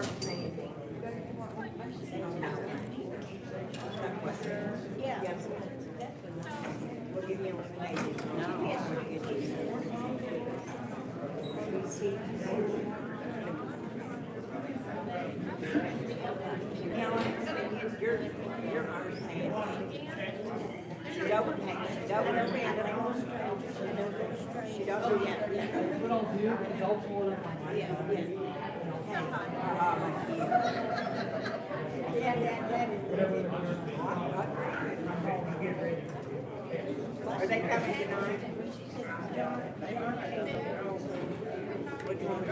aren't saying. Yeah. We'll give you a lady. You're understanding. She don't Are they coming tonight? Which one?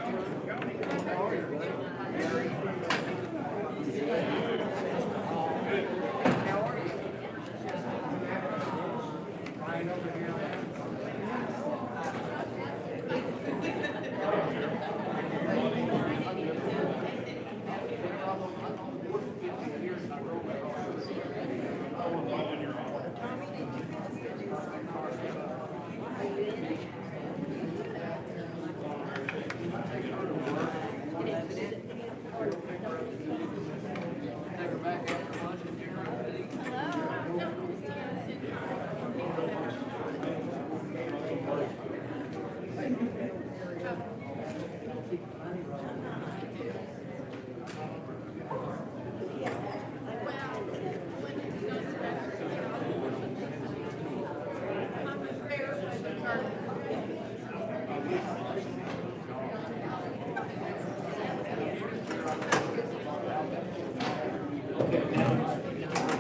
How are you? Ryan over here.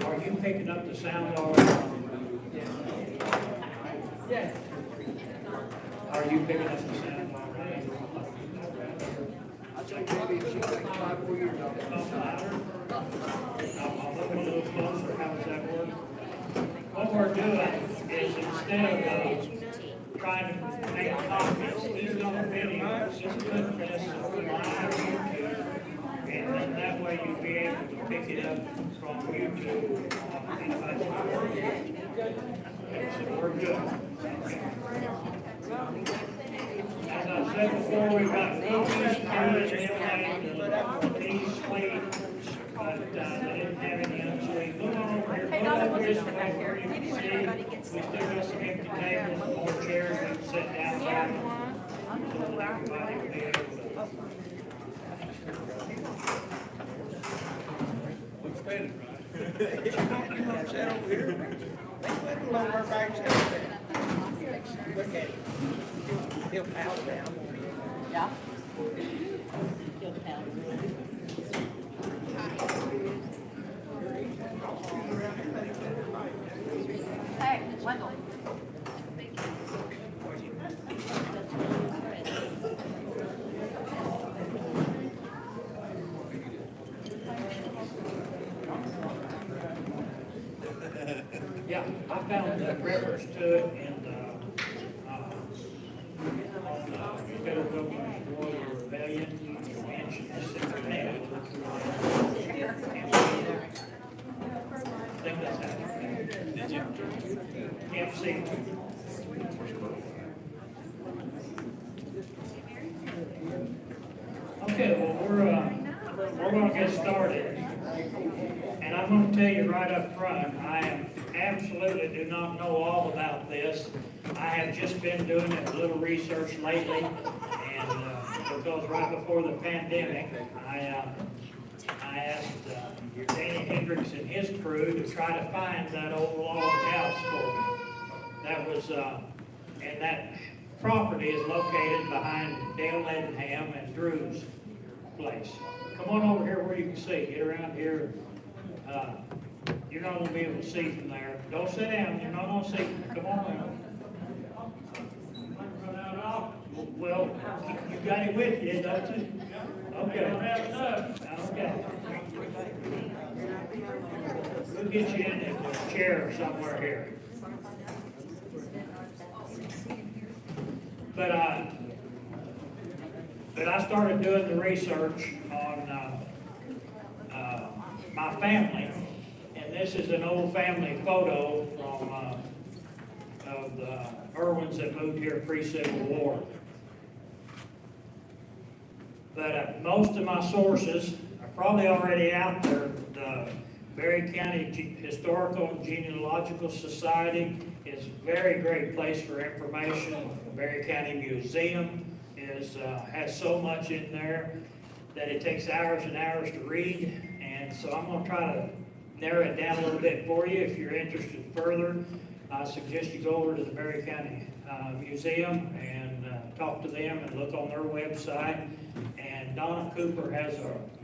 Are you picking up the sound already? Yes. Are you picking up the sound already? I think maybe she's like 5 or 4 years old. I'll look a little closer. How does that work? What we're doing is instead of trying to make copies, these on the video, just put this live YouTube. And then that way you'll be able to pick it up from YouTube. So we're good. As I said before, we've got movies, news, inlay, these sweet, but they didn't have any unsweet. Look on over here. Look over this way where you can see. We still got some empty tables, more chairs we can sit down on. So that everybody will be able to. Looks standing right. Sit over here. They put it on our back shelf there. Look at it. He'll pout down. Yeah. He'll tell. Hey, Wendell. Yeah, I found reference to it in Federal Government War Rebellion. You mentioned this in the name. I think that's happening. Did you? Camp C. Okay, well, we're going to get started. And I'm going to tell you right up front, I absolutely do not know all about this. I have just been doing a little research lately, and because right before the pandemic, I asked Danny Hendricks and his crew to try to find that old log house for me. That was, and that property is located behind Dale Ledenham and Drew's place. Come on over here where you can see. Get around here. You're not going to be able to see from there. Don't sit down. You're not going to see. Come on down. Well, you got it with you, don't you? Okay. Okay. We'll get you in a chair somewhere here. But I started doing the research on my family, and this is an old family photo from of the Irwins that moved here pre-Civil War. But most of my sources are probably already out there. The Berry County Historical and Genealogical Society is a very great place for information. The Berry County Museum has so much in there that it takes hours and hours to read. And so I'm going to try to narrow it down a little bit for you. If you're interested further, I suggest you go over to the Berry County Museum and talk to them and look on their website. And Donna Cooper has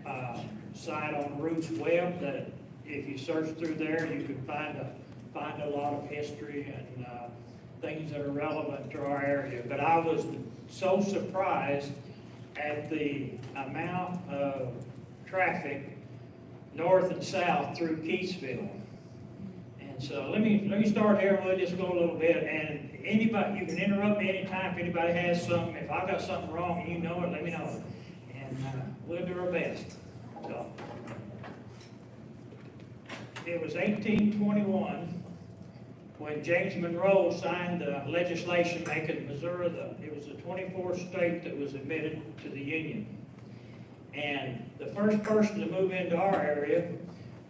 a site on Roots Web that if you search through there, you can find a lot of history and things that are relevant to our area. But I was so surprised at the amount of traffic north and south through Keatsville. And so let me start here, we'll just go a little bit, and anybody, you can interrupt me anytime if anybody has something. If I got something wrong and you know it, let me know. And we'll do our best. So, it was 1821 when James Monroe signed the legislation making Missouri it was the 24th state that was admitted to the Union. And the first person to move into our area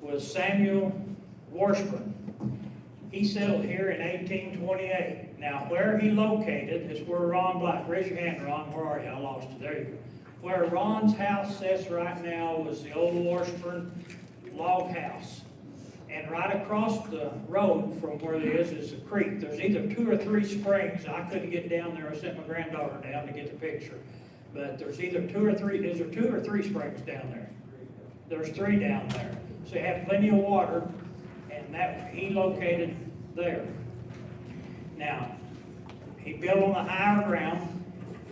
was Samuel Washburn. He settled here in 1828. Now, where he located is where Ron Black, raise your hand, Ron, where are you? I lost you. There you go. Where Ron's house sits right now was the old Washburn log house. And right across the road from where it is a creek. There's either 2 or 3 springs. I couldn't get down there. I sent my granddaughter down to get the picture. But there's either 2 or 3, is there 2 or 3 springs down there? There's 3 down there. So you have plenty of water, and that he located there. Now, he built on the higher ground,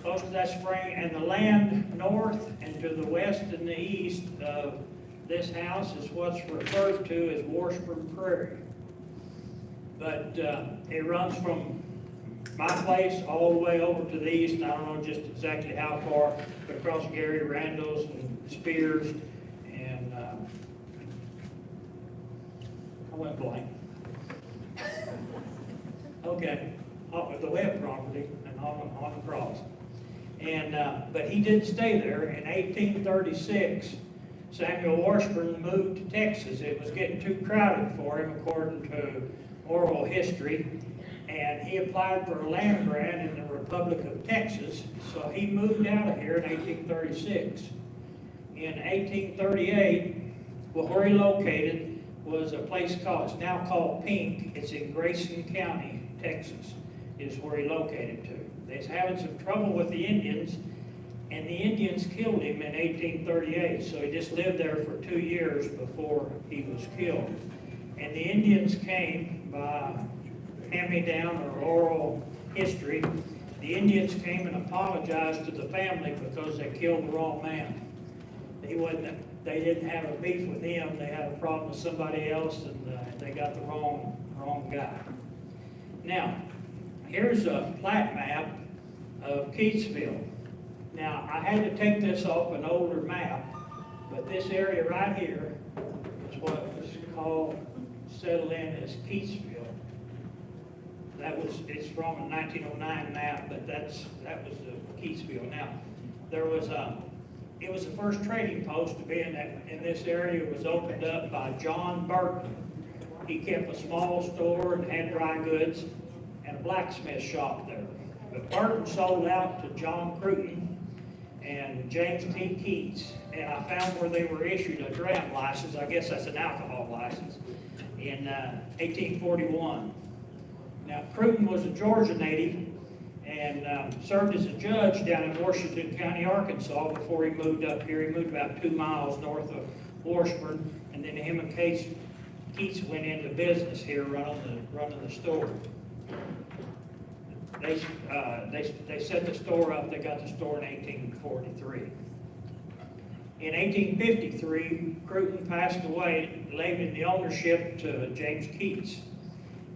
close to that spring, and the land north and to the west and the east of this house is what's referred to as Washburn Prairie. But it runs from my place all the way over to the east, and I don't know just exactly how far, but across Gary Randall's and Spears, and I went blank. Okay, the Webb property and on across. And but he didn't stay there. In 1836, Samuel Washburn moved to Texas. It was getting too crowded for him, according to oral history. And he applied for a land grant in the Republic of Texas, so he moved out of here in 1836. In 1838, where he located was a place it's now called Pink. It's in Grayson County, Texas, is where he located to. They was having some trouble with the Indians, and the Indians killed him in 1838, so he just lived there for 2 years before he was killed. And the Indians came by hand-me-down or oral history. The Indians came and apologized to the family because they killed the wrong man. They didn't have a beef with him, they had a problem with somebody else, and they got the wrong guy. Now, here's a plat map of Keatsville. Now, I had to take this off an older map, but this area right here is what was called, settled in as Keatsville. It's from a 1909 map, but that was the Keatsville. Now, it was the first trading post to be in this area. It was opened up by John Burton. He kept a small store and had dry goods and a blacksmith shop there. But Burton sold out to John Cruton and James T. Keats, and I found where they were issued a dram license. I guess that's an alcohol license in 1841. Now, Cruton was a Georgia native and served as a judge down in Washington County, Arkansas, before he moved up here. He moved about 2 miles north of Washburn, and then him and Keats went into business here, running the store. They set the store up. They got the store in 1843. In 1853, Cruton passed away, leaving the ownership to James Keats.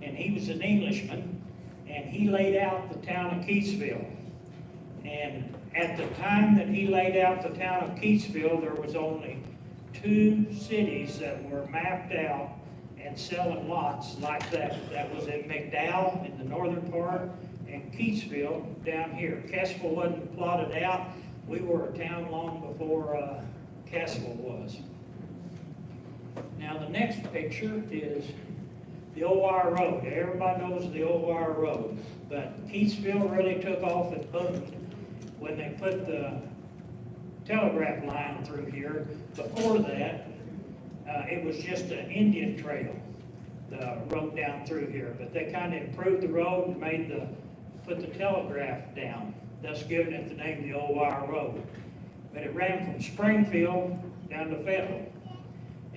And he was an Englishman, and he laid out the town of Keatsville. And at the time that he laid out the town of Keatsville, there was only 2 cities that were mapped out and selling lots like that. That was in McDowell in the northern part, and Keatsville down here. Kessville wasn't plotted out, We were a town long before Cassville was. Now, the next picture is the old wire road. Everybody knows the old wire road, but Keatsville really took off and boomed when they put the telegraph line through here. Before that, it was just an Indian trail, the road down through here. But they kind of improved the road and put the telegraph down, thus giving it the name the Old Wire Road. But it ran from Springfield down to Fayetteville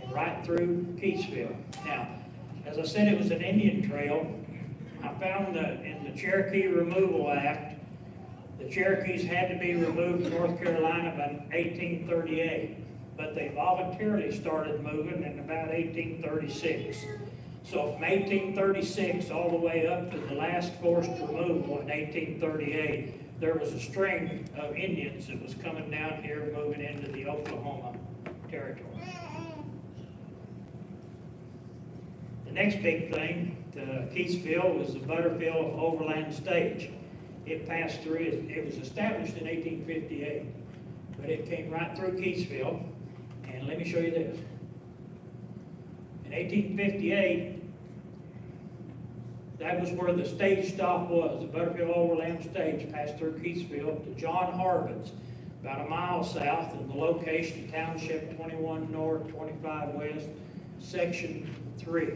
and right through Keatsville. Now, as I said, it was an Indian trail. I found that in the Cherokee Removal Act, the Cherokees had to be removed from North Carolina by 1838, but they voluntarily started moving in about 1836. So from 1836 all the way up to the last forced removal in 1838, there was a string of Indians that was coming down here moving into the Oklahoma territory. The next big thing to Keatsville was the Butterfield Overland Stage. It passed through, it was established in 1858, but it came right through Keatsville. And let me show you this. In 1858, that was where the stage stop was. The Butterfield Overland Stage passed through Keatsville to John Harbin's, about a mile south, and the location, Township 21 North, 25 West, Section 3.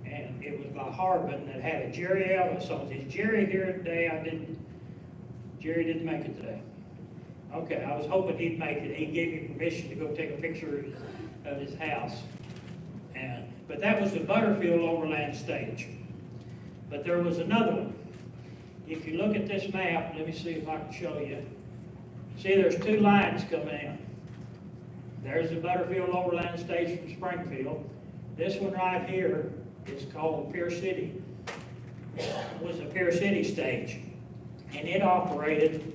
And it was by Harbin that had a Jerry Ellis on it. Is Jerry here today? Jerry didn't make it today. Okay, I was hoping he'd make it. He gave me permission to go take a picture of his house. But that was the Butterfield Overland Stage. But there was another one. If you look at this map, let me see if I can show you. See, there's two lines coming in. There's the Butterfield Overland Stage from Springfield. This one right here is called Pier City. It was a Pier City stage. And it operated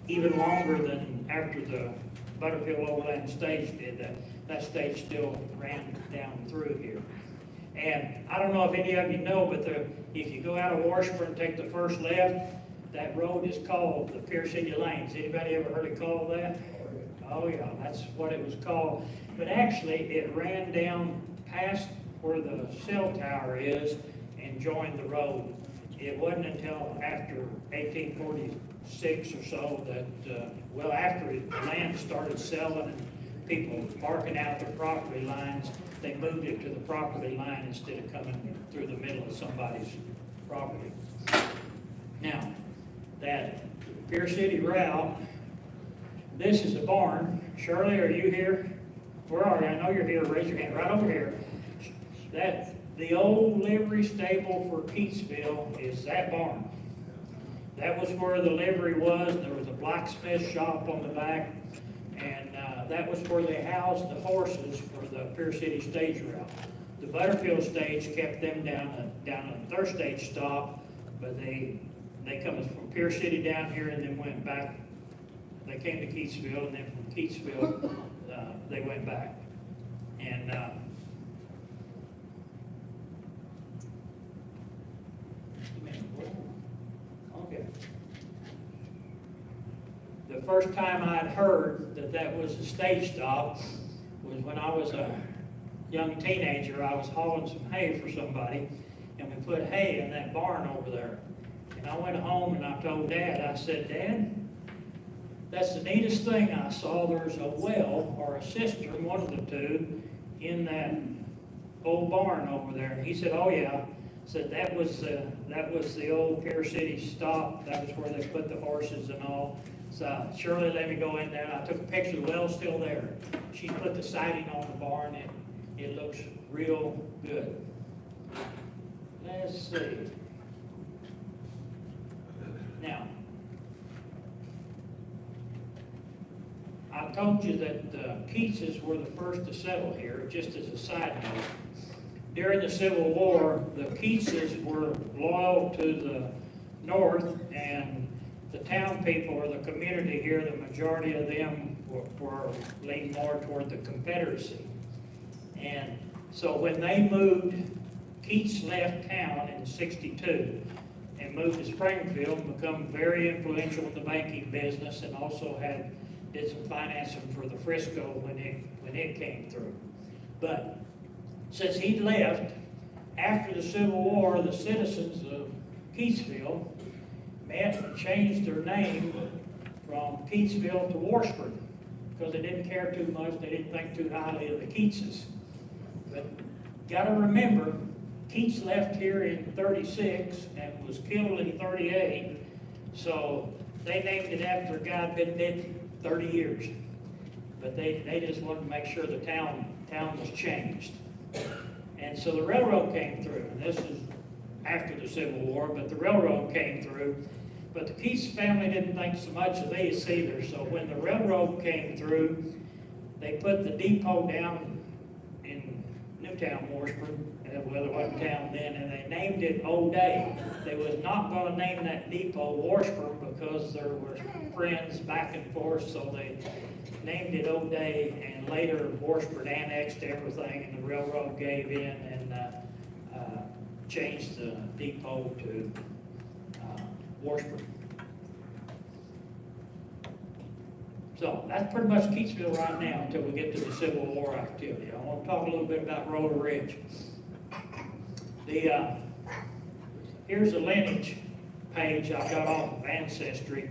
even longer than after the Butterfield Overland Stage did. That stage still ran down through here. And I don't know if any of you know, but if you go out of Washburn and take the first left, that road is called the Pier City Lanes. Anybody ever heard it called that? Oh yeah, that's what it was called. But actually, it ran down past where the cell tower is and joined the road. It wasn't until after 1846 or so that, after the land started selling and people marking out their property lines, they moved it to the property line instead of coming through the middle of somebody's property. Now, that Pier City route, this is a barn. Shirley, are you here? Where are you? I know you're here. Raise your hand. Right over here. The old livery stable for Keatsville is that barn. That was where the livery was. There was a blacksmith shop on the back, and that was where they housed the horses for the Pier City stage route. The Butterfield stage kept them down at their stage stop, but they come from Pier City down here and then went back. They came to Keatsville, and then from Keatsville they went back. And okay. The first time I'd heard that was a stage stop was when I was a young teenager. I was hauling some hay for somebody, and we put hay in that barn over there. And I went home and I told Dad, I said, Dad, that's the neatest thing I saw. There's a well or a cistern, one of the two, in that old barn over there. And he said, oh yeah. Said that was the old Pier City stop. That was where they put the horses and all. So Shirley let me go in there, and I took a picture. The well's still there. She put the siding on the barn, and it looks real good. Let's see. Now, I told you that the Keatses were the first to settle here, just as a side note. During the Civil War, the Keatses were loyal to the North, and the town people or the community here, the majority of them were leaned more toward the Confederacy. And so when they moved, Keats left town in '62 and moved to Springfield and become very influential in the banking business, and also had did some financing for the Frisco when it came through. But since he left, after the Civil War, the citizens of Keatsville met and changed their name from Keatsville to Washburn, because they didn't care too much, they didn't think too highly of the Keatses. But gotta remember, Keats left here in 36 and was killed in 38, so they named it after a guy who'd been dead 30 years. But they just wanted to make sure the town was changed. And so the railroad came through, and this is after the Civil War, but the railroad came through. But the Keats family didn't think so much of this either, so when the railroad came through, they put the depot down in Newtown, Washburn, well, it wasn't town then, and they named it O'Day. They was not gonna name that depot Washburn because there were friends back and forth, so they named it O'Day, and later Washburn annexed everything, and the railroad gave in and changed the depot to Washburn. So that's pretty much Keatsville right now until we get to the Civil War activity. I want to talk a little bit about Roller Ridge. Here's a lineage page I got off of Ancestry,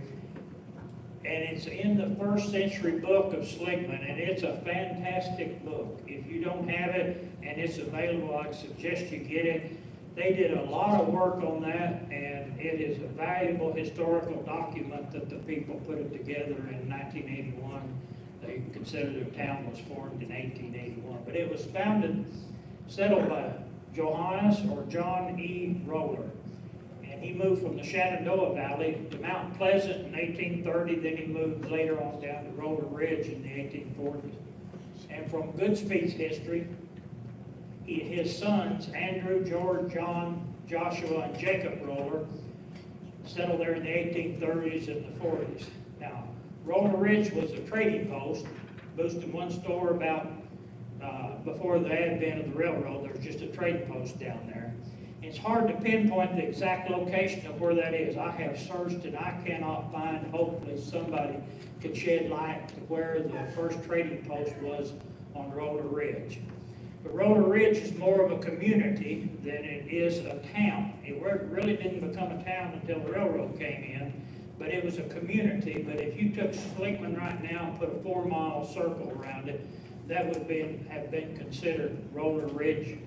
and it's in the 1st century book of Sligman, and it's a fantastic book. If you don't have it and it's available, I'd suggest you get it. They did a lot of work on that, and it is a valuable historical document that the people put it together in 1981. They considered the town was formed in 1881, but it was settled by Johannes or John E. Roller. And he moved from the Shenandoah Valley to Mount Pleasant in 1830, then he moved later on down to Roller Ridge in the 1840s. And from Goodspeed's history, his sons, Andrew, George, John, Joshua, and Jacob Roller, settled there in the 1830s and the 40s. Now, Roller Ridge was a trading post, boosting one store about before the advent of the railroad. There was just a trading post down there. It's hard to pinpoint the exact location of where that is. I have searched and I cannot find. Hopefully somebody could shed light to where the first trading post was on Roller Ridge. But Roller Ridge is more of a community than it is a town. It really didn't become a town until the railroad came in, but it was a community. But if you took Sligman right now and put a 4-mile circle around it, that would have been considered Roller Ridge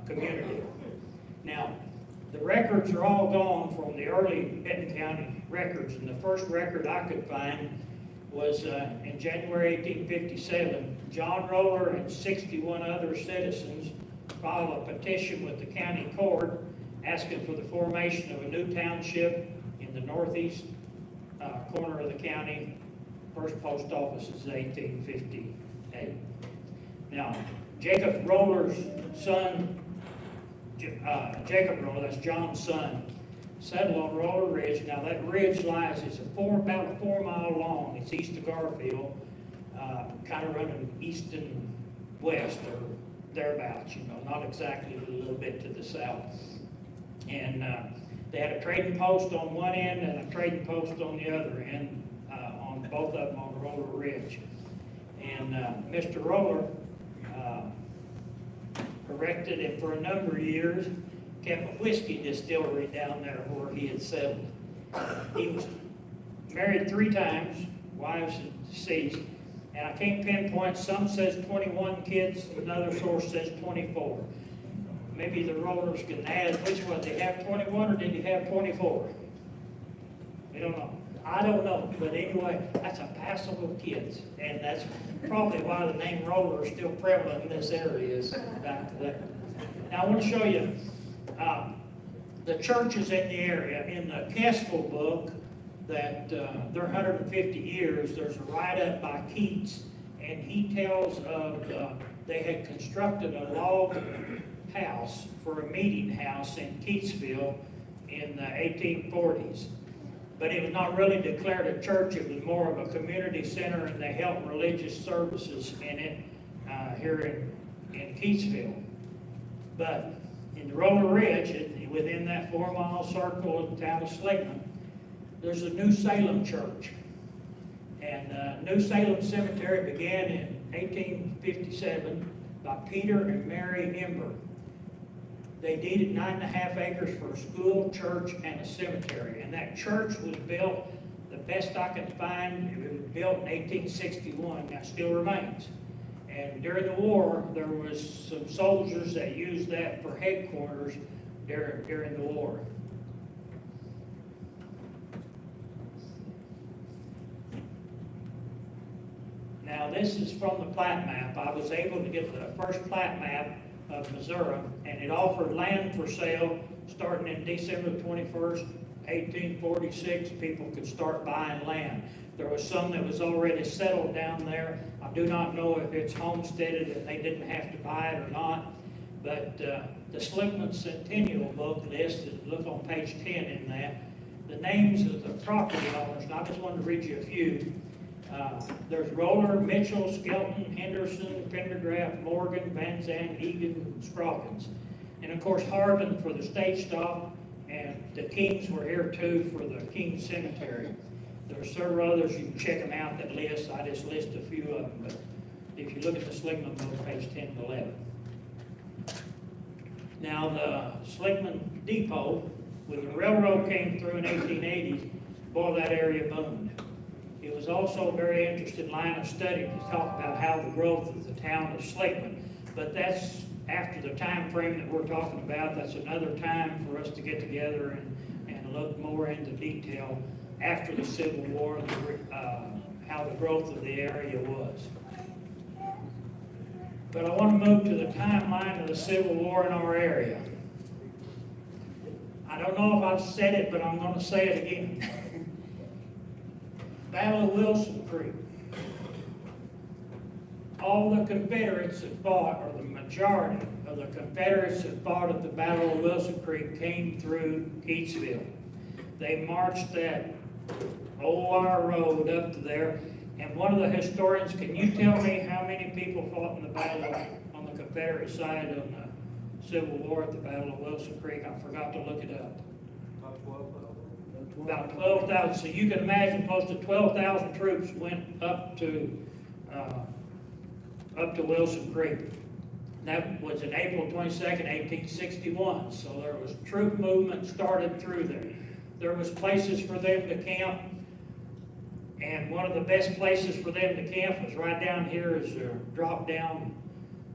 community. Now, the records are all gone from the early Benton County records, and the first record I could find was in January 1857. John Roller and 61 other citizens filed a petition with the county court asking for the formation of a new township in the northeast corner of the county. First post office is 1858. Now, Jacob Roller's son, Jacob Roller, that's John's son, settled on Roller Ridge. Now that ridge lies, it's about a 4 mile long. It's east of Garfield, kind of running east and west or thereabouts, not exactly, a little bit to the south. And they had a trading post on one end and a trading post on the other end, on both of them on Roller Ridge. And Mr. Roller erected it for a number of years, kept a whiskey distillery down there where he had settled. He was married 3 times, wives deceased, and I can't pinpoint. Some says 21 kids, another source says 24. Maybe the Rollers can add which one. Did he have 21 or did he have 24? We don't know. I don't know, but anyway, that's a passel of kids, and that's probably why the name Roller is still prevalent in this area, is back to that. Now I want to show you the churches in the area. In the Kestel book, that they're 150 years, there's a write-up by Keats, and he tells of they had constructed a log house for a meeting house in Keatsville in the 1840s. But it was not really declared a church. It was more of a community center, and they held religious services in it here in Keatsville. But in the Roller Ridge, within that 4 mile circle of the town of Sligman, there's a New Salem church. And New Salem Cemetery began in 1857 by Peter and Mary Ember. They deeded 9.5 acres for a school, church, and a cemetery. And that church was built, the best I can find, it was built in 1861, now still remains. And during the war, there was some soldiers that used that for headquarters during the war. Now this is from the plat map. I was able to get the first plat map of Missouri, and it offered land for sale starting in December 21st, 1846. People could start buying land. There was some that was already settled down there. I do not know if it's homesteaded and they didn't have to buy it or not, but the Slickman Centennial book listed, look on page 10 in that, the names of the property owners, and I just wanted to read you a few. There's Roller, Mitchell, Skelton, Henderson, Pendergraft, Morgan, Van Zandt, Egan, and Scroggins. And of course Harbin for the stage stop, and the Kings were here too for the King Cemetery. There are several others, you can check them out, that list. I just list a few of them, but if you look at the Slickman book, page 10 and 11. Now the Slickman Depot, when the railroad came through in 1880, boy, that area boomed. It was also a very interesting line of study to talk about how the growth of the town of Slickman. But that's after the time frame that we're talking about. That's another time for us to get together and look more into detail after the Civil War, how the growth of the area was. But I want to move to the timeline of the Civil War in our area. I don't know if I've said it, but I'm going to say it again. Battle of Wilson Creek. All the Confederates that fought, or the majority of the Confederates that fought at the Battle of Wilson Creek, came through Keatsville. They marched that old wire road up to there, and one of the historians, can you tell me how many people fought in the battle on the Confederate side of the Civil War at the Battle of Wilson Creek? I forgot to look it up. About 12,000. So you can imagine close to 12,000 troops went up to Wilson Creek. That was in April 22nd, 1861. So there was troop movement started through there. There was places for them to camp, and one of the best places for them to camp was right down here. Is drop down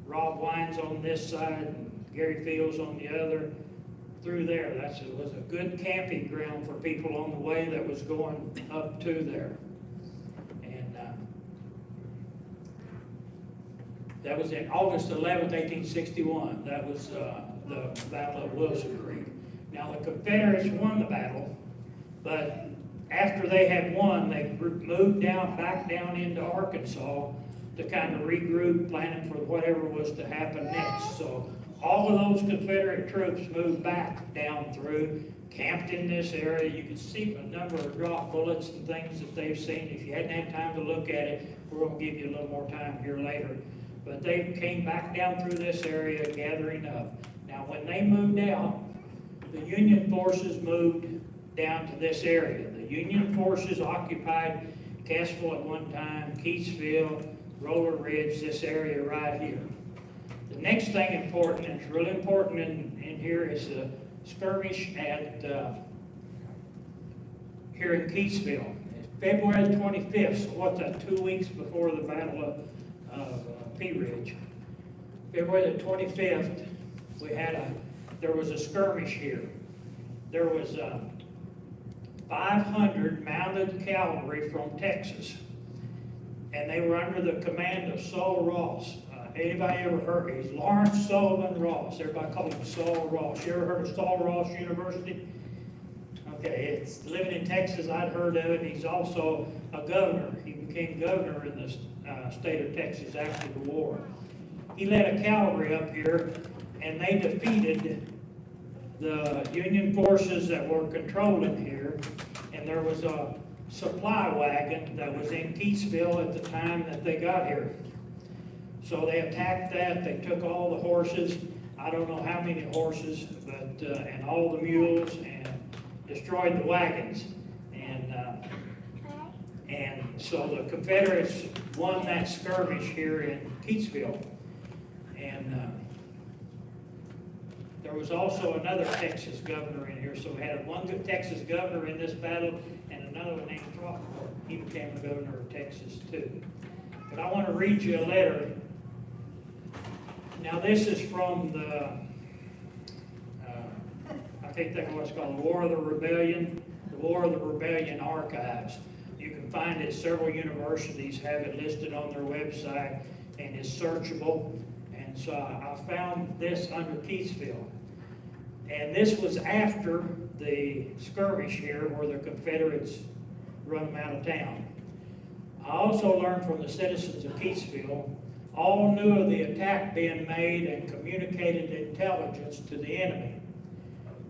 Rob Wines on this side, and Gary Fields on the other. Through there, it was a good camping ground for people on the way that was going up to there. And that was in August 11th, 1861. That was the Battle of Wilson Creek. Now the Confederates won the battle, but after they had won, they moved back down into Arkansas to kind of regroup, planning for whatever was to happen next. So all of those Confederate troops moved back down through, camped in this area. You can see a number of drop bullets and things that they've seen. If you hadn't had time to look at it, we're going to give you a little more time here later. But they came back down through this area, gathering up. Now, when they moved out, the Union forces moved down to this area. The Union forces occupied Cassville at one time, Keatsville, Roller Ridge, this area right here. The next thing important, and it's really important in here, is a skirmish at here in Keatsville. It's February 25th, so what's that, 2 weeks before the Battle of Pea Ridge. February the 25th, there was a skirmish here. There was 500 mounted cavalry from Texas, and they were under the command of Saul Ross. Anybody ever heard? He's Lawrence Sullivan Ross. Everybody calls him Saul Ross. You ever heard of Saul Ross University? Okay, it's living in Texas. I'd heard of it. He's also a governor. He became governor in the state of Texas after the war. He led a cavalry up here, and they defeated the Union forces that were controlling here. And there was a supply wagon that was in Keatsville at the time that they got here. So they attacked that. They took all the horses. I don't know how many horses, but and all the mules, and destroyed the wagons. And so the Confederates won that skirmish here in Keatsville. And there was also another Texas governor in here, so we had one good Texas governor in this battle and another one named Throckmorton. He became the governor of Texas too. But I want to read you a letter. Now this is from the, I think that's what it's called, the War of the Rebellion Archives. You can find it, several universities have it listed on their website, and it's searchable. And so I found this under Keatsville. And this was after the skirmish here where the Confederates run them out of town. I also learned from the citizens of Keatsville, all knew of the attack being made and communicated intelligence to the enemy,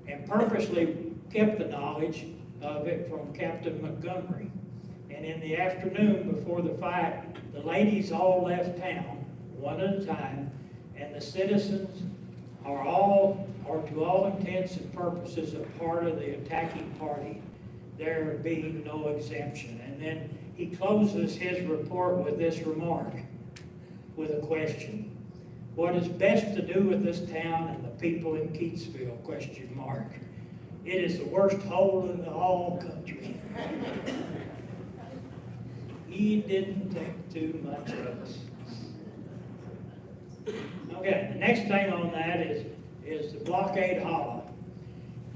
and purposely kept the knowledge of it from Captain Montgomery. And in the afternoon before the fight, the ladies all left town, one at a time, and the citizens are to all intents and purposes a part of the attacking party, there being no exemption. And then he closes his report with this remark, with a question. What is best to do with this town and the people in Keatsville? Question mark. It is the worst hole in the whole country. He didn't think too much of us. Okay, the next thing on that is the Blockade Hollow.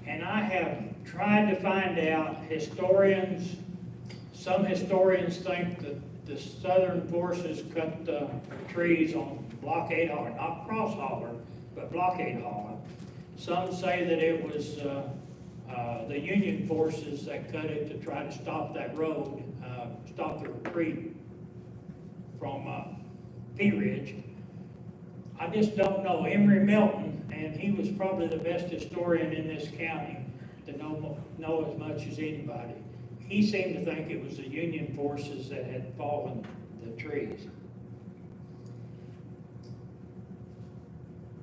And I have tried to find out, some historians think that the Southern forces cut the trees on Blockade Hollow, not Cross Holler, but Blockade Hollow. Some say that it was the Union forces that cut it to try to stop that road, stop the retreat from Pea Ridge. I just don't know. Emory Melton, and he was probably the best historian in this county to know as much as anybody. He seemed to think it was the Union forces that had fallen the trees.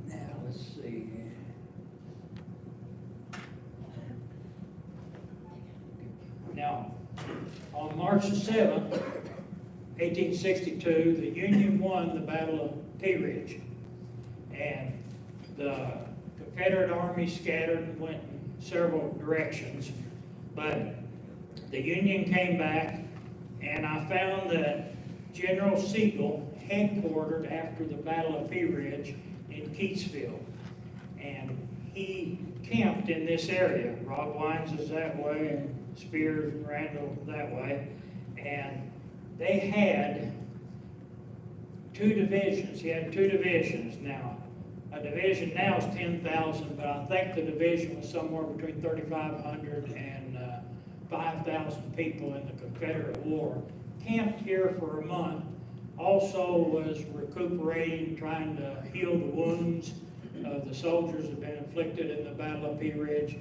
Now, let's see. Now, on March the 7th, 1862, the Union won the Battle of Pea Ridge. And the Confederate Army scattered and went in several directions. But the Union came back, and I found that General Sigel headquartered after the Battle of Pea Ridge in Keatsville. And he camped in this area. Rob Wines is that way, and Spears and Randall that way. And they had two divisions. He had two divisions. Now, a division now is 10,000, but I think the division was somewhere between 3,500 and 5,000 people in the Confederate War. Camped here for a month. Also was recuperating, trying to heal the wounds of the soldiers that had been inflicted in the Battle of Pea Ridge.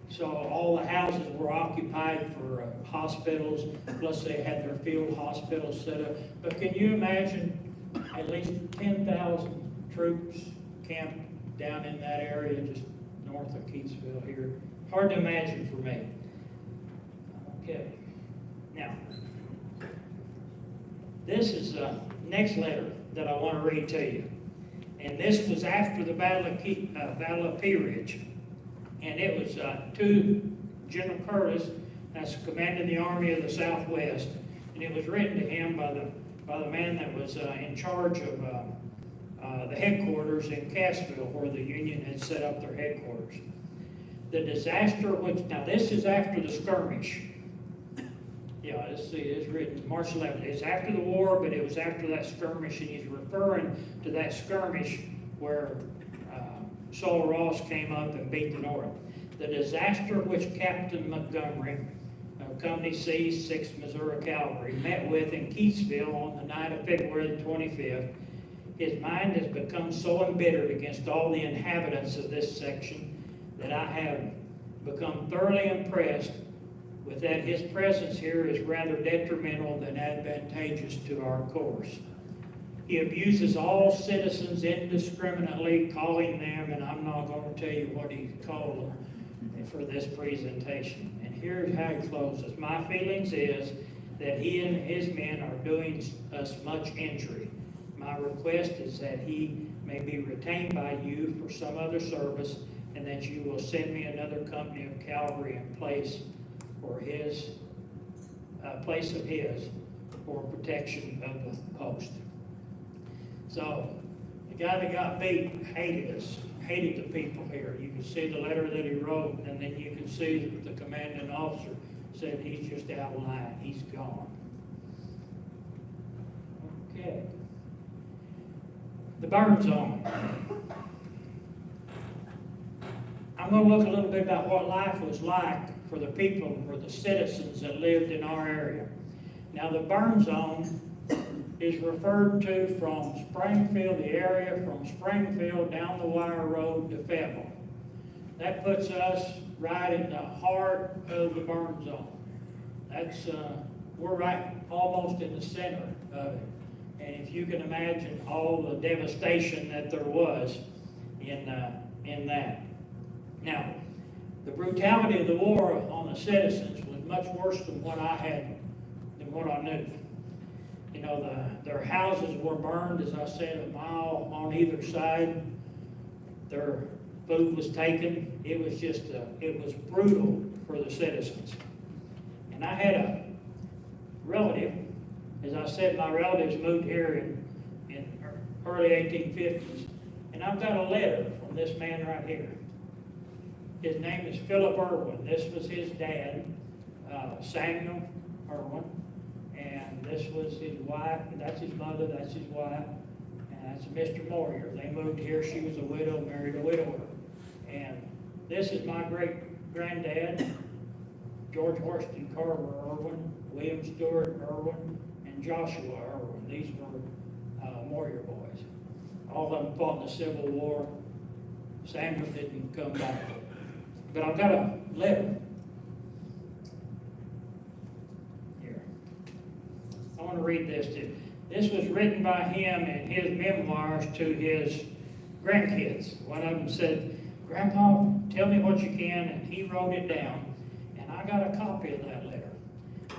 So all the houses were occupied for hospitals, plus they had their field hospitals set up. But can you imagine at least 10,000 troops camped down in that area just north of Keatsville here? Hard to imagine for me. Okay. Now, this is the next letter that I want to read to you. And this was after the Battle of Pea Ridge. And it was to General Curtis, that's commanding the Army of the Southwest. And it was written to him by the man that was in charge of the headquarters in Cassville, where the Union had set up their headquarters. The disaster which, now this is after the skirmish. Yeah, let's see, it's written March 11th. It's after the war, but it was after that skirmish, and he's referring to that skirmish where Sul Ross came up and beat the North. The disaster which Captain Montgomery, Company C, 6th Missouri Cavalry, met with in Keatsville on the night of February the 25th, his mind has become so embittered against all the inhabitants of this section that I have become thoroughly impressed with that his presence here is rather detrimental than advantageous to our course. He abuses all citizens indiscriminately, calling them, and I'm not going to tell you what he called them for this presentation. And here's how he closes. My feelings is that he and his men are doing us much injury. My request is that he may be retained by you for some other service, and that you will send me another company of cavalry in place for his, place of his, for protection of the post. So, the guy that got beat hated us, hated the people here. You can see the letter that he wrote, and then you can see that the commanding officer said he's just out of line, he's gone. Okay. The burn zone. I'm going to look a little bit about what life was like for the people, for the citizens that lived in our area. Now, the burn zone is referred to from Springfield, the area from Springfield down the Wire Road to Fayetteville. That puts us right in the heart of the burn zone. That's, we're right almost in the center of it. And if you can imagine all the devastation that there was in that. Now, the brutality of the war on the citizens was much worse than what I knew. You know, their houses were burned, as I said, a mile on either side. Their food was taken. It was just, it was brutal for the citizens. And I had a relative, as I said, my relatives moved here in early 1850s. And I've got a letter from this man right here. His name is Philip Irwin. This was his dad, Samuel Irwin. And this was his wife, and that's his mother, that's his wife, and that's Mr. Moyer. They moved here, she was a widow, married a widower. And this is my great-granddad, George Horston Carver Irwin, William Stewart Irwin, and Joshua Irwin. These were Moyer boys. All of them fought in the Civil War. Samuel didn't come back. But I've got a letter. I want to read this to you. This was written by him in his memoirs to his grandkids. One of them said, "Grandpa, tell me what you can," and he wrote it down. And I got a copy of that letter.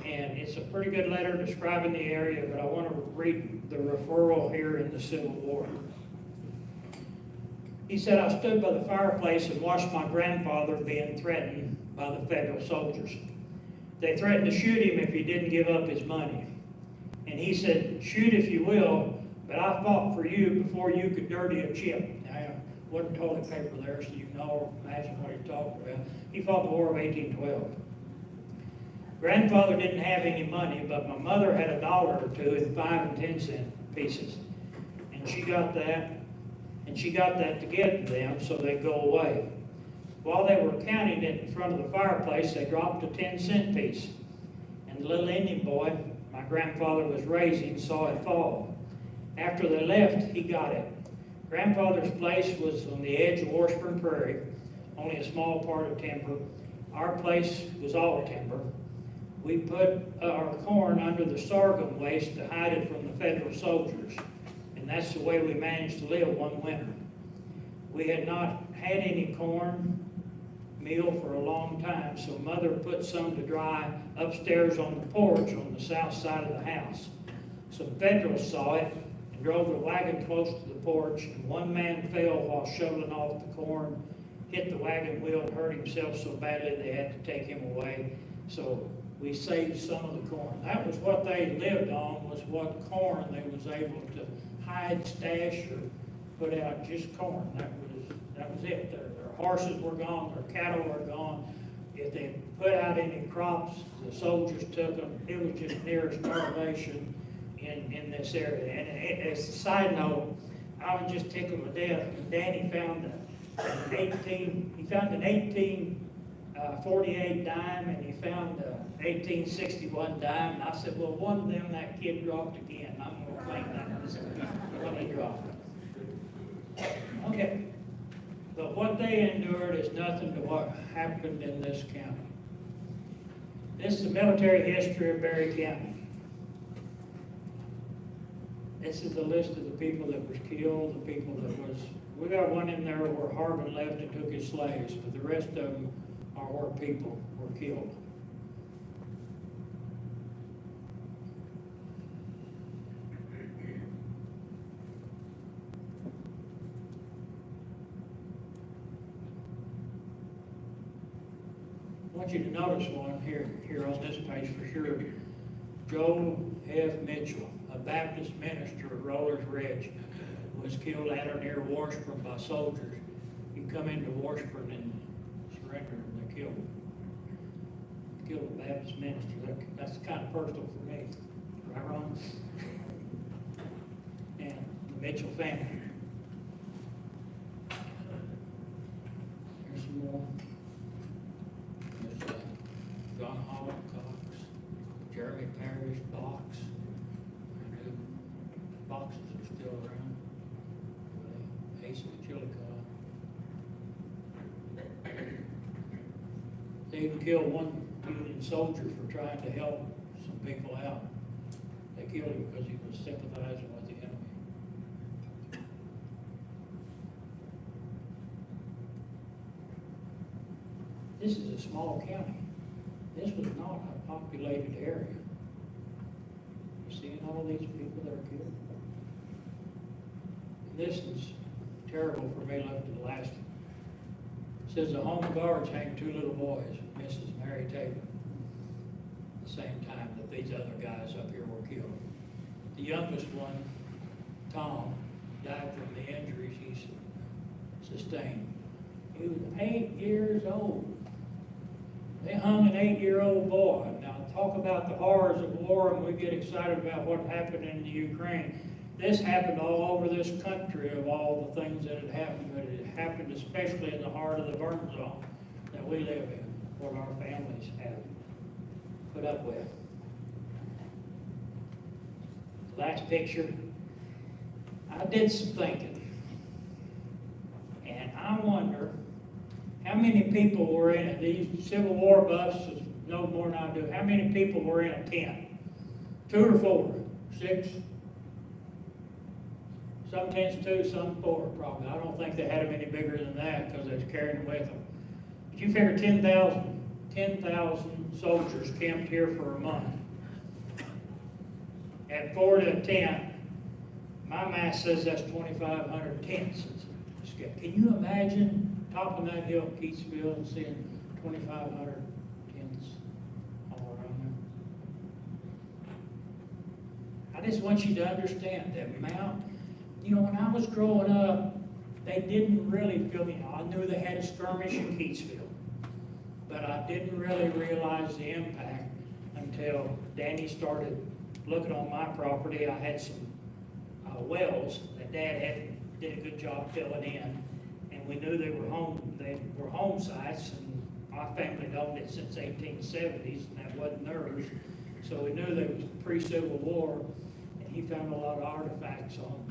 And it's a pretty good letter describing the area, but I want to read the referral here in the Civil War. He said, "I stood by the fireplace and watched my grandfather being threatened by the federal soldiers. They threatened to shoot him if he didn't give up his money. And he said, 'Shoot if you will, but I fought for you before you could dirty a chip.'" Now, wasn't toilet paper there, so you can all imagine what he's talking about. He fought the War of 1812. Grandfather didn't have any money, but my mother had $1 or two in 5 and 10 cent pieces. And she got that to give them so they'd go away. While they were counting it in front of the fireplace, they dropped a 10-cent piece. And the little Indian boy my grandfather was raising saw it fall. After they left, he got it. Grandfather's place was on the edge of Washburn Prairie, only a small part of timber. Our place was all timber. We put our corn under the sorghum waste to hide it from the federal soldiers. And that's the way we managed to live one winter. We had not had any corn meal for a long time, so Mother put some to dry upstairs on the porch on the south side of the house. Some Federals saw it and drove the wagon close to the porch, and one man fell while shoveling off the corn, hit the wagon wheel and hurt himself so badly they had to take him away. So we saved some of the corn. That was what they lived on, was what corn they was able to hide, stash, or put out, just corn. That was it. Their horses were gone, their cattle were gone. If they put out any crops, the soldiers took them. It was just near starvation in this area. And as a side note, I was just tickled to death. Danny found an 1848 dime, and he found a 1861 dime. And I said, well, one of them that kid dropped again. I'm going to claim that when he dropped it. Okay. But what they endured is nothing to what happened in this county. This is the military history of Berry County. This is the list of the people that was killed, the people that was... We got one in there where Harbin left and took his slaves, but the rest of them are where people were killed. want you to notice one here on this page for sure. Joel F. Mitchell, a Baptist minister of Rollers Ridge, was killed at or near Washburn by soldiers. He come into Washburn and surrendered, and they killed him. Killed a Baptist minister. That's kind of personal for me. Right, Ron? And the Mitchell family. Here's some more. There's John Holland Cox, Jeremy Parrish, Box. And the boxes are still around. Ace McChillicott. They even killed one Union soldier for trying to help some people out. They killed him because he was sympathizing with the enemy. This is a small county. This was not a populated area. You seeing all these people that are killed? This is terrible for me. Look at the last one. It says the home guards hanged 2 little boys, Mrs. Mary Taylor, at the same time that these other guys up here were killed. The youngest one, Tom, died from the injuries he sustained. He was 8 years old. They hung an 8-year-old boy. Now, talk about the horrors of war, and we get excited about what happened in the Ukraine. This happened all over this country of all the things that had happened, but it happened especially in the heart of the burn zone that we live in, what our families have put up with. Last picture, I did some thinking, and I wonder how many people were in it. These Civil War buffs know more than I do. How many people were in a tent? 2 or 4? 6? Some tents 2, some 4 probably. I don't think they had them any bigger than that because they was carrying them with them. But you figure 10,000 soldiers camped here for a month. At 4 to a tent, my math says that's 2,500 tents. Can you imagine topping that hill at Keatsville and seeing 2,500 tents all around there? I just want you to understand that amount. You know, when I was growing up, they didn't really feel me. I knew they had a skirmish in Keatsville, but I didn't really realize the impact until Danny started looking on my property. I had some wells that Dad did a good job filling in, and we knew they were home sites, and my family had owned it since 1870s, and that wasn't theirs. So we knew there was pre-Civil War, and he found a lot of artifacts on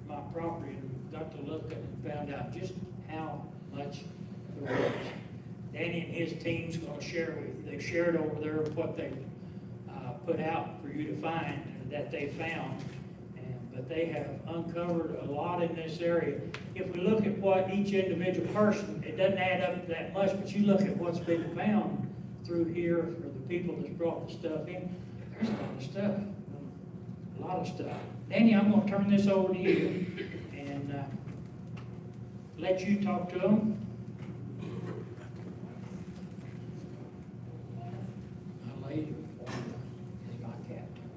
my property and got to look at it and found out just how much there was. Danny and his team's going to share with you. They've shared over there what they've put out for you to find that they found. But they have uncovered a lot in this area. If we look at what each individual person, it doesn't add up that much, but you look at what's been found through here for the people that's brought the stuff in, there's a lot of stuff. A lot of stuff. Danny, I'm going to turn this over to you and let you talk to them. My lady is my captain.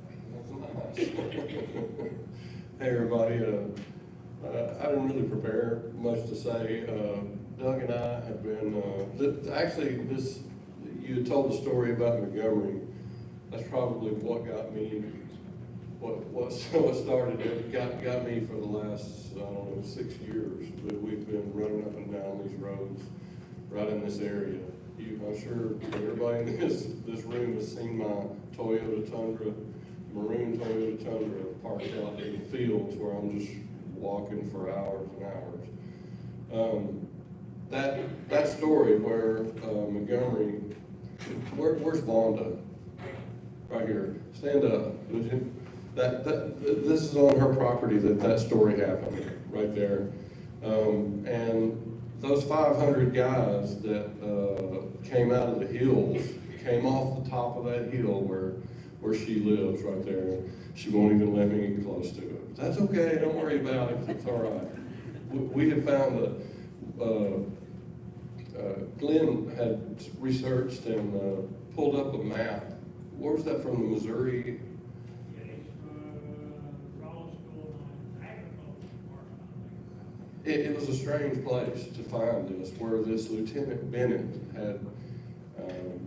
Hey everybody, I didn't really prepare much to say. Doug and I have been, actually you had told the story about Montgomery. That's probably what got me, what started it, got me for the last, I don't know, 6 years. But we've been running up and down these roads right in this area. I'm sure everybody in this room has seen my Toyota Tundra, maroon Toyota Tundra parked out in the fields where I'm just walking for hours and hours. That story where Montgomery, where's Vonda? Right here. Stand up, would you? This is on her property that story happened, right there. And those 500 guys that came out of the hills, came off the top of that hill where she lives right there. She won't even let me get close to it. That's okay, don't worry about it, it's all right. We have found Glenn had researched and pulled up a map. Where was that from, the Missouri? It was a strange place to find this, where this Lieutenant Bennett had,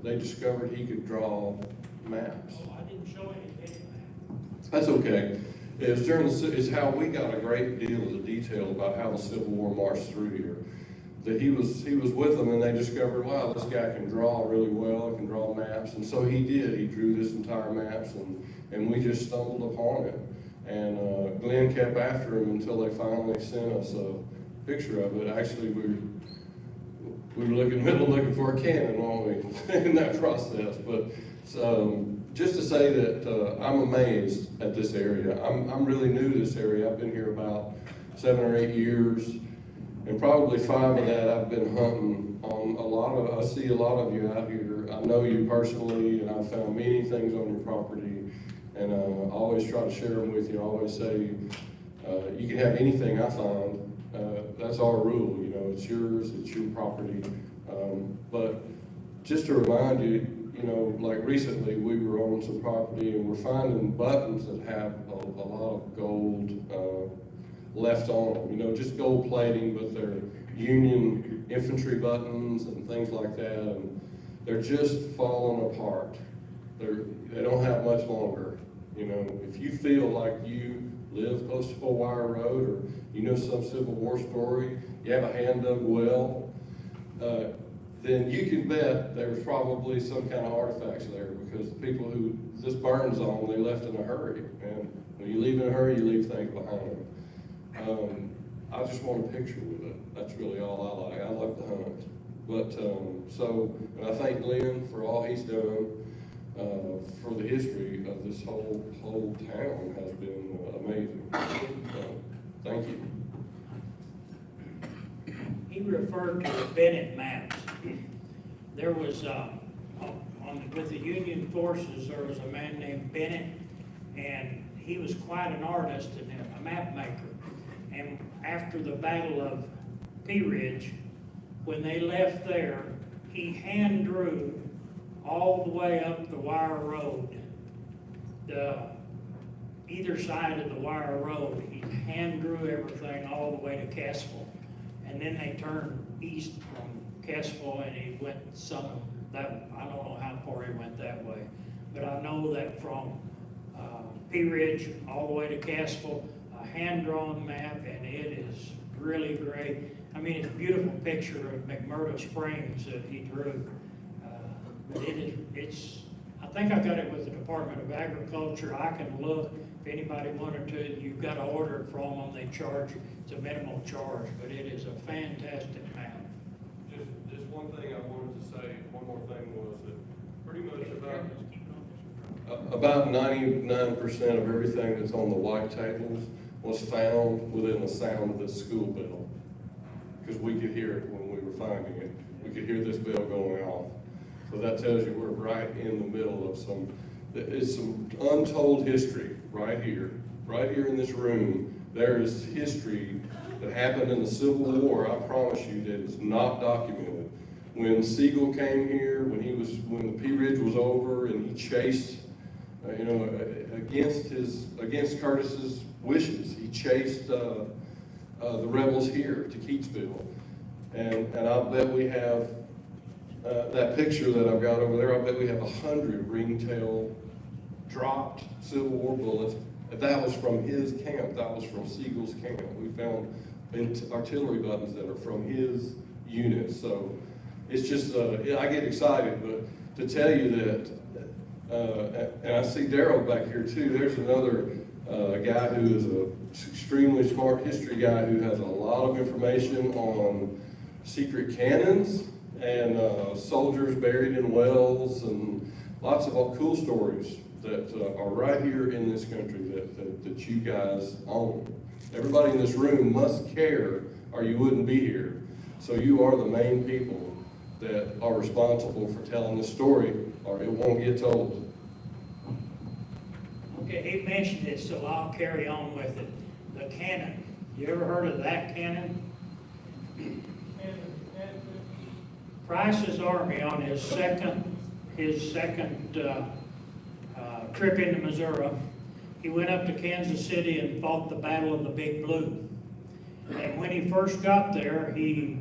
they discovered he could draw maps. Oh, I didn't show anything. That's okay. It's how we got a great deal of the detail about how the Civil War marched through here. That he was with them, and they discovered, wow, this guy can draw really well, can draw maps, and so he did. He drew this entire maps, and we just stumbled upon it. And Glenn kept after him until they finally sent us a picture of it. Actually, we were looking for a cannon, weren't we, in that process. But just to say that I'm amazed at this area. I'm really new to this area. I've been here about 7 or 8 years, and probably 5 of that I've been hunting on I see a lot of you out here. I know you personally, and I've found many things on your property, and I always try to share them with you. I always say, you can have anything I find. That's our rule, you know, it's yours, it's your property. But just to remind you, you know, like recently we were on some property and we're finding buttons that have a lot of gold left on them. You know, just gold plating, but they're Union infantry buttons and things like that. And they're just falling apart. They don't have much longer. You know, if you feel like you live close to Wire Road, or you know some Civil War story, you have a hand-dug well, then you can bet there's probably some kind of artifacts there, because the people who this burns on, they left in a hurry. And when you leave in a hurry, you leave things behind. I just want a picture with it. That's really all I like. I like the hunt. But, and I thank Glenn for all he's done. For the history of this whole town has been amazing. Thank you. He referred to the Bennett maps. There was, with the Union forces, there was a man named Bennett, and he was quite an artist and a map maker. And after the Battle of Pea Ridge, when they left there, he hand drew all the way up the Wire Road, either side of the Wire Road. He hand drew everything all the way to Cassville. And then they turned east from Cassville, and he went I don't know how far he went that way, but I know that from Pea Ridge all the way to Cassville, a hand-drawn map, and it is really great. I mean, it's a beautiful picture of McMurdo Springs that he drew. But I think I got it with the Department of Agriculture. I can look, if anybody wanted to, you've got to order it from them. They charge, it's a minimal charge, but it is a fantastic map. Just one thing I wanted to say, one more thing was that pretty much about 99% of everything that's on the white tables was found within the sound of this school bell. Because we could hear it when we were finding it. We could hear this bell going off. So that tells you we're right in the middle of some untold history right here in this room. There is history that happened in the Civil War, I promise you, that is not documented. When Sigel came here, when the Pea Ridge was over, and he chased, against Curtis's wishes, he chased the rebels here to Keatsville, and I'll bet we have that picture that I've got over there. I bet we have 100 ringtail dropped Civil War bullets. That was from his camp. That was from Sigel's camp. We found artillery buttons that are from his unit. So it's just, I get excited, but to tell you that, and I see Daryl back here too. There's another guy who is an extremely smart history guy who has a lot of information on secret cannons and soldiers buried in wells, and lots of cool stories that are right here in this country that you guys own. Everybody in this room must care, or you wouldn't be here. So you are the main people that are responsible for telling the story, or it won't get told. Okay, he mentioned it, so I'll carry on with it. The cannon. You ever heard of that cannon? Price's Army on his second trip into Missouri, he went up to Kansas City and fought the Battle of the Big Blue. And when he first got there, he